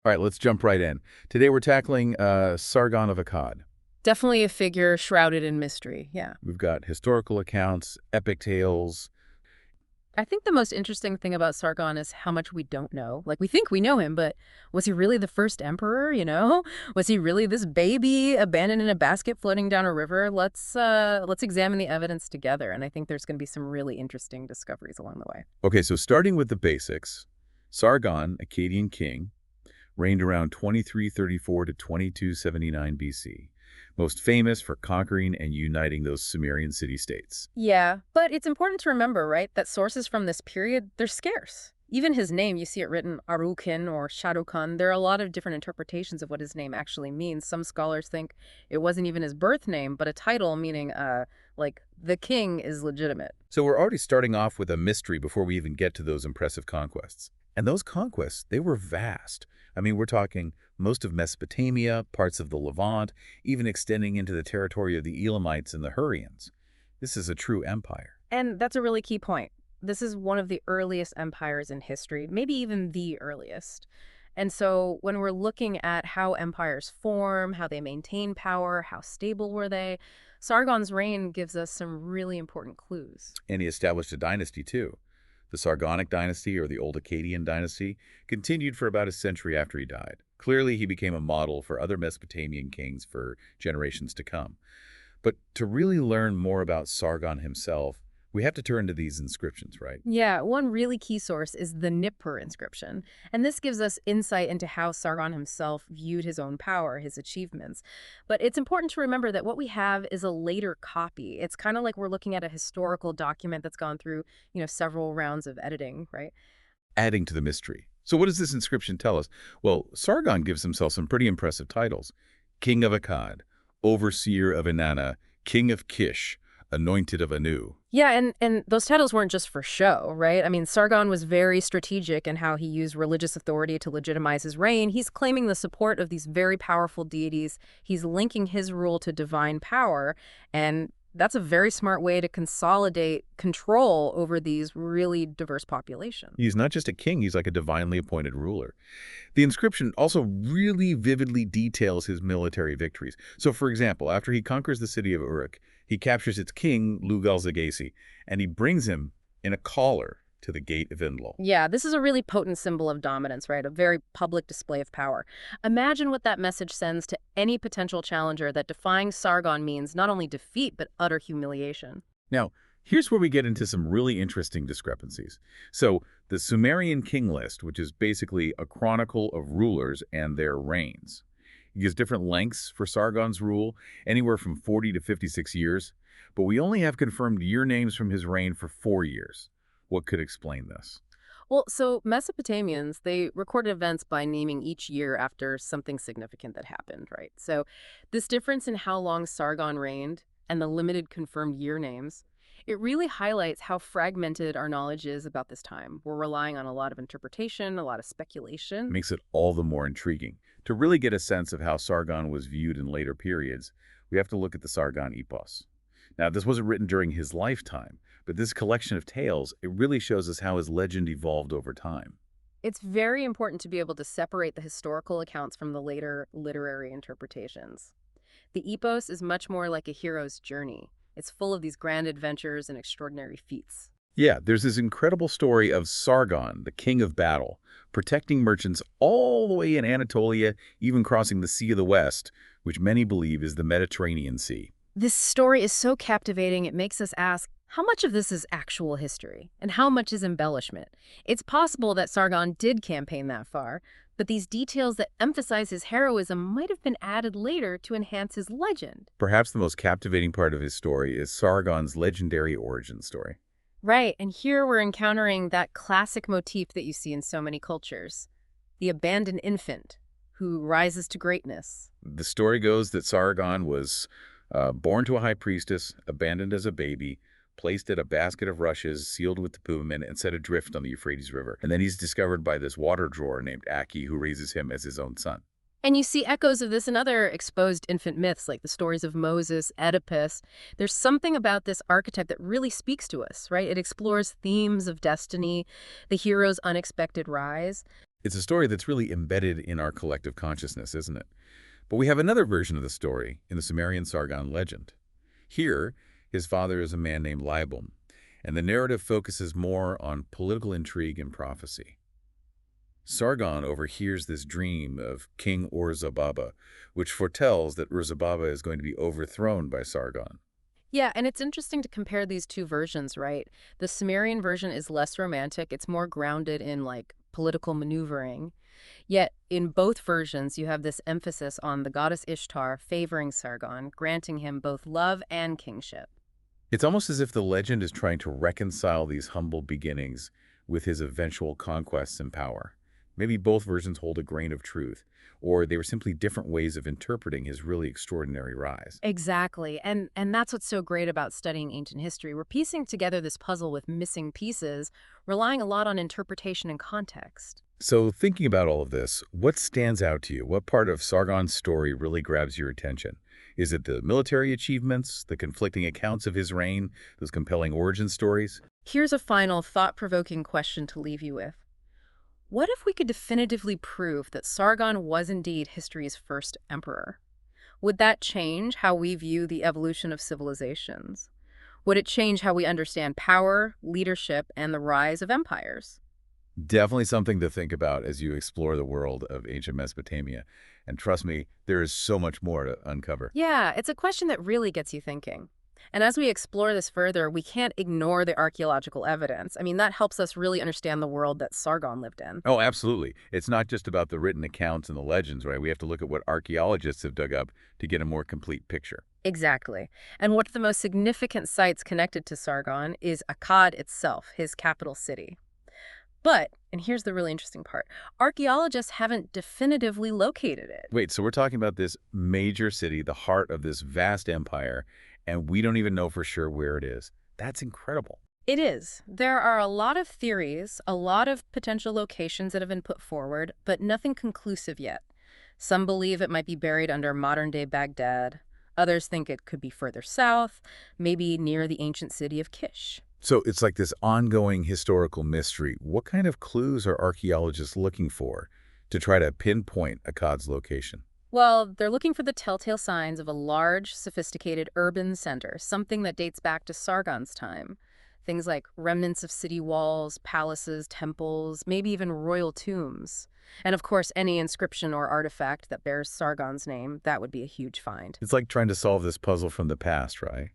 All right, let's jump right in. Today we're tackling Sargon of Akkad. Definitely a figure shrouded in mystery, yeah. We've got historical accounts, epic tales. I think the most interesting thing about Sargon is how much we don't know. Like, we think we know him, but was he really the first emperor? Was he really this baby abandoned in a basket floating down a river? Let's examine the evidence together, and I think there's going to be some really interesting discoveries along the way. Okay, so starting with the basics, Sargon, Akkadian king, reigned around 2334 to 2279 BC, most famous for conquering and uniting those Sumerian city-states. Yeah, but it's important to remember, right, that sources from this period, they're scarce. Even his name, you see it written Arukin or Shadukhan. There are a lot of different interpretations of what his name actually means. Some scholars think it wasn't even his birth name, but a title meaning, like, the king is legitimate. So we're already starting off with a mystery before we even get to those impressive conquests. And those conquests, they were vast. I mean, we're talking most of Mesopotamia, parts of the Levant, even extending into the territory of the Elamites and the Hurrians. This is a true empire. And that's a really key point. This is one of the earliest empires in history, maybe even the earliest. And so when we're looking at how empires form, how they maintain power, how stable were they, Sargon's reign gives us some really important clues. And he established a dynasty, too. The Sargonic dynasty, or the Old Akkadian dynasty, continued for about a century after he died. Clearly, he became a model for other Mesopotamian kings for generations to come. But to really learn more about Sargon himself, we have to turn to these inscriptions, right? Yeah, one really key source is the Nippur inscription. And this gives us insight into how Sargon himself viewed his own power, his achievements. But it's important to remember that what we have is a later copy. It's kind of like we're looking at a historical document that's gone through, several rounds of editing, right? Adding to the mystery. So what does this inscription tell us? Well, Sargon gives himself some pretty impressive titles. King of Akkad, Overseer of Inanna, King of Kish, Anointed of Anu. Yeah, and those titles weren't just for show, right? I mean, Sargon was very strategic in how he used religious authority to legitimize his reign. He's claiming the support of these very powerful deities. He's linking his rule to divine power, and that's a very smart way to consolidate control over these really diverse populations. He's not just a king, he's like a divinely appointed ruler. The inscription also really vividly details his military victories. So, for example, after he conquers the city of Uruk, he captures its king, Lugal-Zaggisi, and he brings him in a collar to the gate of Indlul. Yeah, this is a really potent symbol of dominance, right? A very public display of power. Imagine what that message sends to any potential challenger that defying Sargon means not only defeat, but utter humiliation. Now, here's where we get into some really interesting discrepancies. So, the Sumerian king list, which is basically a chronicle of rulers and their reigns. It gives different lengths for Sargon's rule, anywhere from 40 to 56 years, but we only have confirmed year names from his reign for 4 years. What could explain this? Well, so Mesopotamians, they recorded events by naming each year after something significant that happened, right? So this difference in how long Sargon reigned and the limited confirmed year names, it really highlights how fragmented our knowledge is about this time. We're relying on a lot of interpretation, a lot of speculation. Makes it all the more intriguing. To really get a sense of how Sargon was viewed in later periods, we have to look at the Sargon epos. Now, this wasn't written during his lifetime, but this collection of tales, it really shows us how his legend evolved over time. It's very important to be able to separate the historical accounts from the later literary interpretations. The epos is much more like a hero's journey. It's full of these grand adventures and extraordinary feats. Yeah, there's this incredible story of Sargon, the king of battle, protecting merchants all the way in Anatolia, even crossing the Sea of the West, which many believe is the Mediterranean Sea. This story is so captivating, it makes us ask, how much of this is actual history and how much is embellishment? It's possible that Sargon did campaign that far, but these details that emphasize his heroism might have been added later to enhance his legend. Perhaps the most captivating part of his story is Sargon's legendary origin story. Right, and here we're encountering that classic motif that you see in so many cultures, the abandoned infant who rises to greatness. The story goes that Sargon was born to a high priestess, abandoned as a baby, placed in a basket of rushes, sealed with tepum, and set adrift on the Euphrates River. And then he's discovered by this water drawer named Aki, who raises him as his own son. And you see echoes of this in other exposed infant myths, like the stories of Moses, Oedipus. There's something about this archetype that really speaks to us, right? It explores themes of destiny, the hero's unexpected rise. It's a story that's really embedded in our collective consciousness, isn't it? But we have another version of the story in the Sumerian Sargon legend. Here, his father is a man named Libum, and the narrative focuses more on political intrigue and prophecy. Sargon overhears this dream of King Ur-Zababa, which foretells that Ur-Zababa is going to be overthrown by Sargon. Yeah, and it's interesting to compare these two versions, right? The Sumerian version is less romantic. It's more grounded in, like, political maneuvering. Yet, in both versions, you have this emphasis on the goddess Ishtar favoring Sargon, granting him both love and kingship. It's almost as if the legend is trying to reconcile these humble beginnings with his eventual conquests and power. Maybe both versions hold a grain of truth, or they were simply different ways of interpreting his really extraordinary rise. Exactly. And that's what's so great about studying ancient history. We're piecing together this puzzle with missing pieces, relying a lot on interpretation and context. So thinking about all of this, what stands out to you? What part of Sargon's story really grabs your attention? Is it the military achievements, the conflicting accounts of his reign, those compelling origin stories? Here's a final thought-provoking question to leave you with. What if we could definitively prove that Sargon was indeed history's first emperor? Would that change how we view the evolution of civilizations? Would it change how we understand power, leadership, and the rise of empires? Definitely something to think about as you explore the world of ancient Mesopotamia. And trust me, there is so much more to uncover. Yeah, it's a question that really gets you thinking. And as we explore this further, we can't ignore the archaeological evidence. I mean, that helps us really understand the world that Sargon lived in. Oh, absolutely. It's not just about the written accounts and the legends, right? We have to look at what archaeologists have dug up to get a more complete picture. Exactly. And one of the most significant sites connected to Sargon is Akkad itself, his capital city. But, and here's the really interesting part, archaeologists haven't definitively located it. Wait, so we're talking about this major city, the heart of this vast empire, and we don't even know for sure where it is. That's incredible. It is. There are a lot of theories, a lot of potential locations that have been put forward, but nothing conclusive yet. Some believe it might be buried under modern-day Baghdad. Others think it could be further south, maybe near the ancient city of Kish. So it's like this ongoing historical mystery. What kind of clues are archaeologists looking for to try to pinpoint Akkad's location? Well, they're looking for the telltale signs of a large, sophisticated urban center, something that dates back to Sargon's time. Things like remnants of city walls, palaces, temples, maybe even royal tombs. And of course, any inscription or artifact that bears Sargon's name, that would be a huge find. It's like trying to solve this puzzle from the past, right?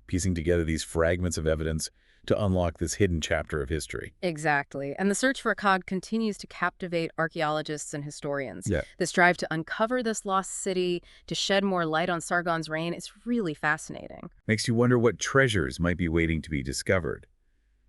Piecing together these fragments of evidence to unlock this hidden chapter of history. Exactly. And the search for Akkad continues to captivate archaeologists and historians. Yeah. This drive to uncover this lost city, to shed more light on Sargon's reign, is really fascinating. Makes you wonder what treasures might be waiting to be discovered.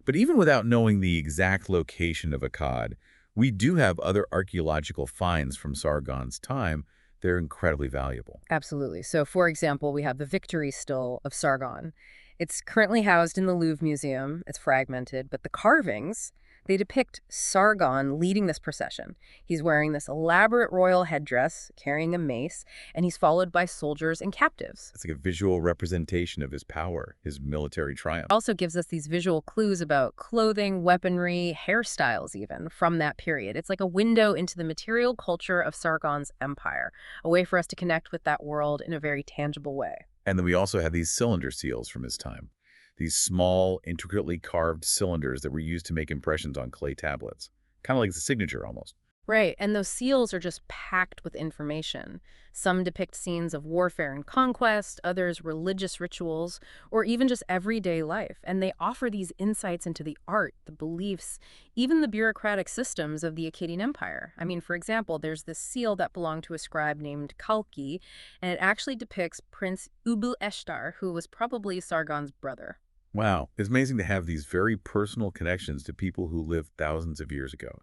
But even without knowing the exact location of Akkad, we do have other archaeological finds from Sargon's time. They're incredibly valuable. Absolutely. So, for example, we have the Victory Still of Sargon. It's currently housed in the Louvre Museum. It's fragmented, but the carvings, they depict Sargon leading this procession. He's wearing this elaborate royal headdress, carrying a mace, and he's followed by soldiers and captives. It's like a visual representation of his power, his military triumph. Also gives us these visual clues about clothing, weaponry, hairstyles even, from that period. It's like a window into the material culture of Sargon's empire, a way for us to connect with that world in a very tangible way. And then we also have these cylinder seals from his time. These small, intricately carved cylinders that were used to make impressions on clay tablets. Kind of like the signature almost. Right, and those seals are just packed with information. Some depict scenes of warfare and conquest, others religious rituals, or even just everyday life. And they offer these insights into the art, the beliefs, even the bureaucratic systems of the Akkadian Empire. I mean, for example, there's this seal that belonged to a scribe named Kalki, and it actually depicts Prince Ubul Eshtar, who was probably Sargon's brother. Wow, it's amazing to have these very personal connections to people who lived thousands of years ago.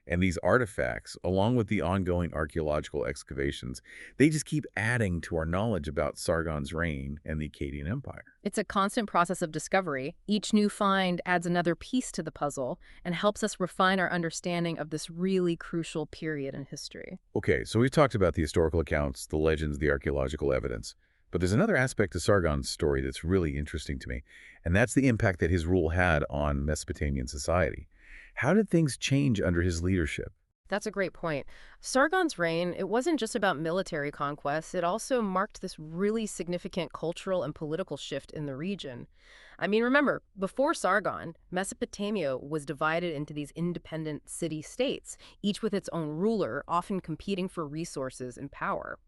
And these artifacts, along with the ongoing archaeological excavations, they just keep adding to our knowledge about Sargon's reign and the Akkadian Empire. It's a constant process of discovery. Each new find adds another piece to the puzzle and helps us refine our understanding of this really crucial period in history. Okay, so we've talked about the historical accounts, the legends, the archaeological evidence. But there's another aspect to Sargon's story that's really interesting to me, and that's the impact that his rule had on Mesopotamian society. How did things change under his leadership? That's a great point. Sargon's reign, it wasn't just about military conquests, it also marked this really significant cultural and political shift in the region. I mean, remember, before Sargon, Mesopotamia was divided into these independent city-states, each with its own ruler, often competing for resources and power.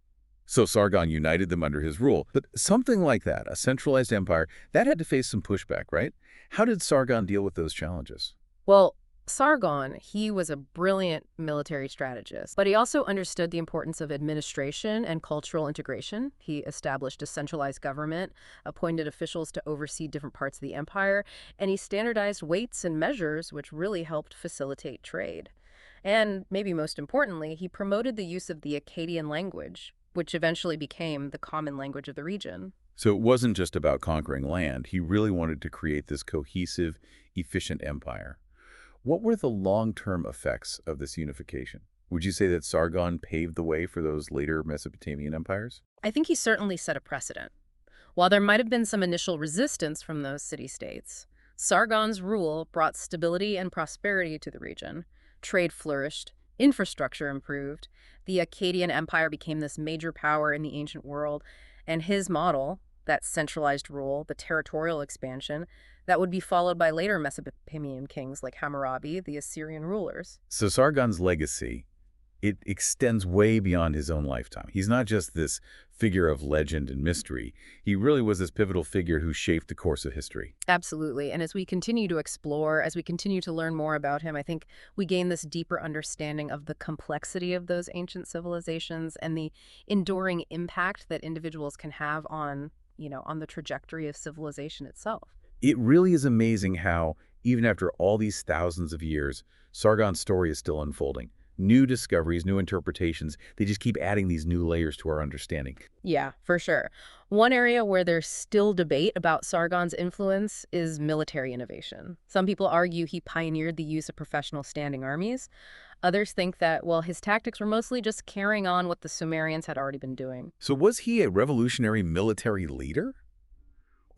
So Sargon united them under his rule. But something like that, a centralized empire, that had to face some pushback, right? How did Sargon deal with those challenges? Well, Sargon, he was a brilliant military strategist, but he also understood the importance of administration and cultural integration. He established a centralized government, appointed officials to oversee different parts of the empire, and he standardized weights and measures, which really helped facilitate trade. And maybe most importantly, he promoted the use of the Akkadian language, which eventually became the common language of the region. So it wasn't just about conquering land. He really wanted to create this cohesive, efficient empire. What were the long-term effects of this unification? Would you say that Sargon paved the way for those later Mesopotamian empires? I think he certainly set a precedent. While there might have been some initial resistance from those city-states, Sargon's rule brought stability and prosperity to the region. Trade flourished, infrastructure improved, the Akkadian Empire became this major power in the ancient world, and his model, that centralized rule, the territorial expansion, that would be followed by later Mesopotamian kings like Hammurabi, the Assyrian rulers. So Sargon's legacy, it extends way beyond his own lifetime. He's not just this figure of legend and mystery. He really was this pivotal figure who shaped the course of history. Absolutely. And as we continue to explore, as we continue to learn more about him, I think we gain this deeper understanding of the complexity of those ancient civilizations and the enduring impact that individuals can have on, on the trajectory of civilization itself. It really is amazing how, even after all these thousands of years, Sargon's story is still unfolding. New discoveries, new interpretations, they just keep adding these new layers to our understanding. Yeah, for sure. One area where there's still debate about Sargon's influence is military innovation. Some people argue he pioneered the use of professional standing armies. Others think that, well, his tactics were mostly just carrying on what the Sumerians had already been doing. So was he a revolutionary military leader?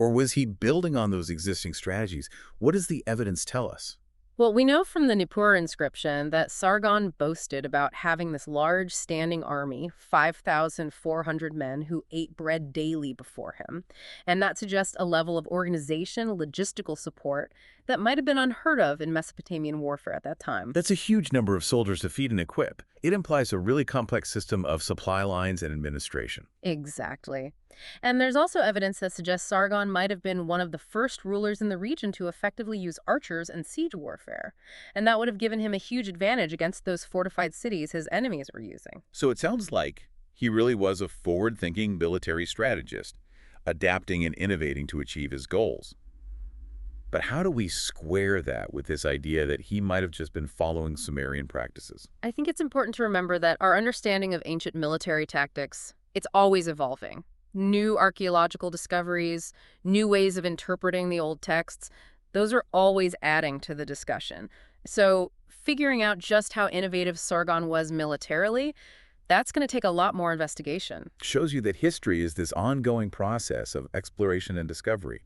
Or was he building on those existing strategies? What does the evidence tell us? Well, we know from the Nippur inscription that Sargon boasted about having this large standing army, 5,400 men who ate bread daily before him. And that suggests a level of organization, logistical support that might have been unheard of in Mesopotamian warfare at that time. That's a huge number of soldiers to feed and equip. It implies a really complex system of supply lines and administration. Exactly. And there's also evidence that suggests Sargon might have been one of the first rulers in the region to effectively use archers and siege warfare. And that would have given him a huge advantage against those fortified cities his enemies were using. So it sounds like he really was a forward-thinking military strategist, adapting and innovating to achieve his goals. But how do we square that with this idea that he might have just been following Sumerian practices? I think it's important to remember that our understanding of ancient military tactics, it's always evolving. New archaeological discoveries, new ways of interpreting the old texts, those are always adding to the discussion. So figuring out just how innovative Sargon was militarily, that's going to take a lot more investigation. Shows you that history is this ongoing process of exploration and discovery.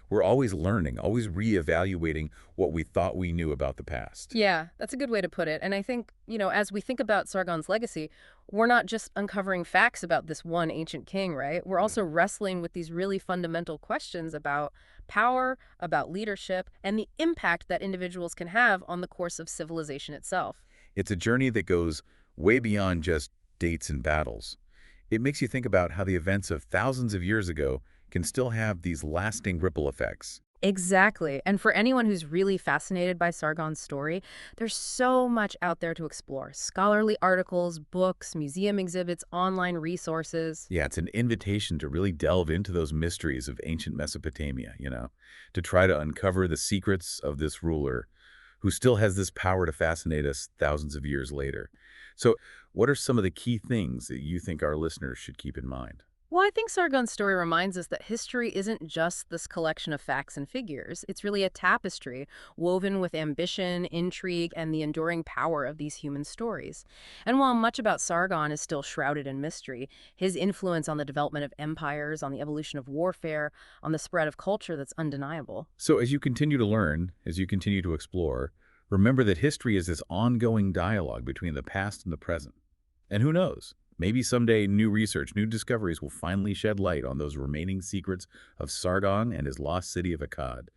We're always learning, always reevaluating what we thought we knew about the past. Yeah, that's a good way to put it. And I think, as we think about Sargon's legacy, we're not just uncovering facts about this one ancient king, right? We're also wrestling with these really fundamental questions about power, about leadership, and the impact that individuals can have on the course of civilization itself. It's a journey that goes way beyond just dates and battles. It makes you think about how the events of thousands of years ago can still have these lasting ripple effects. Exactly. And for anyone who's really fascinated by Sargon's story, there's so much out there to explore. Scholarly articles, books, museum exhibits, online resources. Yeah, it's an invitation to really delve into those mysteries of ancient Mesopotamia, to try to uncover the secrets of this ruler who still has this power to fascinate us thousands of years later. So what are some of the key things that you think our listeners should keep in mind? Well, I think Sargon's story reminds us that history isn't just this collection of facts and figures. It's really a tapestry woven with ambition, intrigue, and the enduring power of these human stories. And while much about Sargon is still shrouded in mystery, his influence on the development of empires, on the evolution of warfare, on the spread of culture, that's undeniable. So as you continue to learn, as you continue to explore, Remember that history is this ongoing dialogue between the past and the present. And who knows? Maybe someday new research, new discoveries will finally shed light on those remaining secrets of Sargon and his lost city of Akkad.